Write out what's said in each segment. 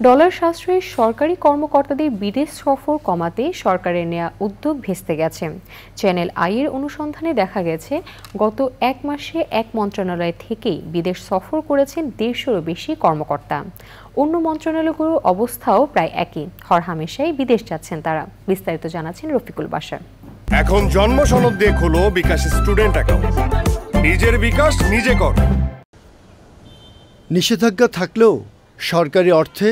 Dollar সাশ্রয়ী সরকারি কর্মকর্তাদের বিদেশ সফর কমাতে সরকারের নেয়া উদ্যোগ ভেস্তে গেছে। চ্যানেল আই-এর অনুসন্ধানে দেখা গেছে, গত এক মাসে এক মন্ত্রণালয় থেকেই বিদেশ সফর করেছেন 150-এরও বেশি কর্মকর্তা। অন্য মন্ত্রণালয়গুলোর অবস্থাও প্রায় একই, হরহামেশাই বিদেশ যাচ্ছেন তারা। বিস্তারিত জানাচ্ছেন রফিকুল বাশার। এখন জন্ম সনদ দিয়ে খোলো বিকাশ স্টুডেন্ট অ্যাকাউন্ট। নিজের বিকাশ নিজে কর। নিষেধাজ্ঞা থাকলেও সরকারি অর্থে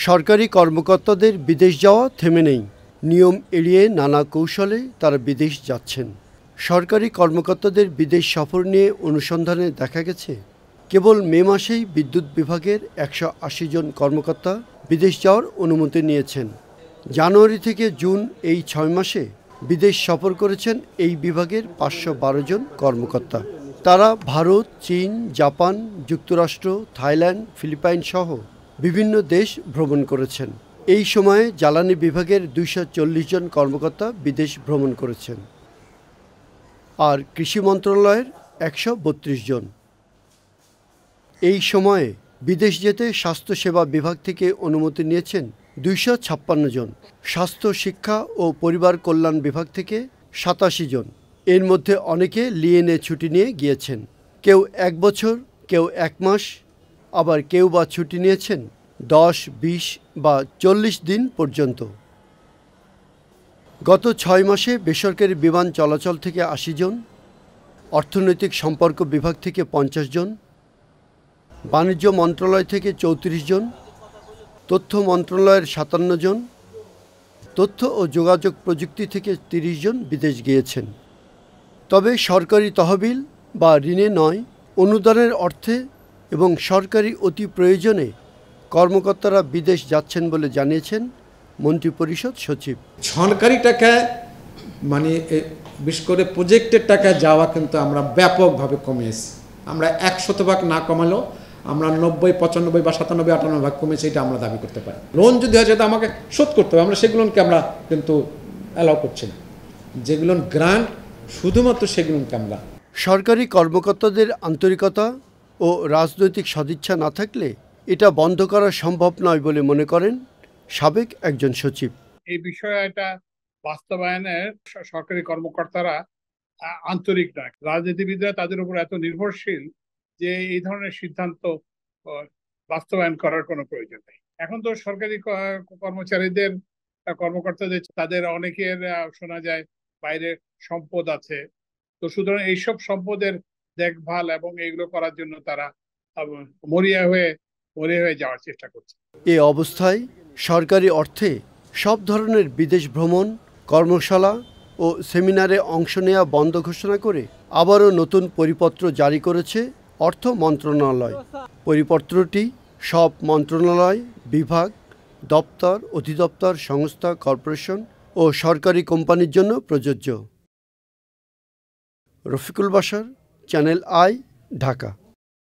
সরকারি কর্মকর্তাদের বিদেশ যাওয়া থেমে নেই। নিয়ম এড়িয়ে নানা কৌশলে তারা বিদেশ যাচ্ছেন। সরকারি কর্মকর্তাদের বিদেশ সফর নিয়ে অনুসন্ধানে দেখা গেছে, কেবল মে মাসেই বিদ্যুৎ বিভাগের 180 জন কর্মকর্তা বিদেশ যাওয়ার অনুমতি নিয়েছেন। জানুয়ারি থেকে জুন এই 6 মাসে বিদেশ সফর করেছেন এই বিভাগের 512 জন কর্মকর্তা। তারা ভারত, চীন, জাপান, যুক্তরাষ্ট্র, থাইল্যান্ড, ফিলিপাইন সহ বিভিন্ন দেশ ভ্রমণ করেছেন। এই সময়ে জ্বালানি বিভাগের 240 জন কর্মকর্তা বিদেশ ভ্রমণ করেছেন, আর কৃষি মন্ত্রণালয়ের 132 জন। এই সময়ে বিদেশ যেতে স্বাস্থ্যসেবা বিভাগ থেকে অনুমতি নিয়েছেন 256 জন, স্বাস্থ্য, শিক্ষা ও পরিবার কল্যাণ বিভাগ থেকে 87 জন। এর মধ্যে অনেকে লিয়েনে ছুটি নিয়ে গিয়েছেন, কেউ 1 বছর, কেউ 1 মাস, আবার কেউ বা ছুটি নিয়েছেন 10, 20 বা 40 দিন পর্যন্ত। গত 6 মাসে বেসরকারি বিমান চলাচল থেকে 80 জন, অর্থনৈতিক সম্পর্ক বিভাগ থেকে 50 জন, বাণিজ্য মন্ত্রণালয় থেকে 34 জন, তথ্য মন্ত্রণালয়ের 57 জন, তথ্য ও যোগাযোগ প্রযুক্তি থেকে 30 জন বিদেশ গিয়েছেন। তবে সরকারি তহবিল বা ঋণে নয়, অনুদানের অর্থে এবং সরকারি অতি প্রয়োজনে কর্মকর্তারা বিদেশ যাচ্ছেন বলে জানিয়েছেন মন্ত্রিপরিষদ সচিব। সরকারি টাকা মানে বিশেষ করে প্রজেক্টের টাকা যাওয়া কিন্তু আমরা ব্যাপকভাবে কমিয়েছি। আমরা 100% না কমালেও আমরা 90, 95 বা 97, 98 কমেছে, এটা আমরা দাবি করতে পারি। লোন যদি হয় যেটা আমাকে শোধ করতে হবে, আমরা সেগুলোকে আমরা কিন্তু অ্যালাউ করছি না। যেগুলো গ্রান্ট শুধুমাত্র সেগুলোকে আমরা। সরকারি কর্মকর্তাদের আন্তরিকতা ও রাজনৈতিক সদিচ্ছা না থাকলে এটা বন্ধ করা সম্ভব নয় বলে মনে করেন সাবেক একজন সচিব। এই বিষয়টা বাস্তবায়নের সরকারি কর্মকর্তারা আন্তরিক নয়। রাজনীতিবিদরা তাদের উপর এত নির্ভরশীল যে এই ধরনের সিদ্ধান্ত বাস্তবায়ন করার কোনো প্রয়োজন নেই। এখন তো সরকারি কর্মচারীদের, কর্মকর্তাদের, তাদের অনেকের শোনা যায় বাইরে সম্পদ আছে। তো সুতরাং এইসব সম্পদের দেখভাল এবং এইগুলো করার জন্য তারা মরিয়া হয়ে যাওয়ার চেষ্টা করছে। এ অবস্থায় সরকারি অর্থে সব ধরনের বিদেশ ভ্রমণ, কর্মশালা ও সেমিনারে অংশ নেওয়া বন্ধ ঘোষণা করে আবারও নতুন পরিপত্র জারি করেছে অর্থ মন্ত্রণালয়। পরিপত্রটি সব মন্ত্রণালয়, বিভাগ, দপ্তর, অধিদপ্তর, সংস্থা, কর্পোরেশন ও সরকারি কোম্পানির জন্য প্রযোজ্য। Rafiqul Bashar, channel I, Dhaka.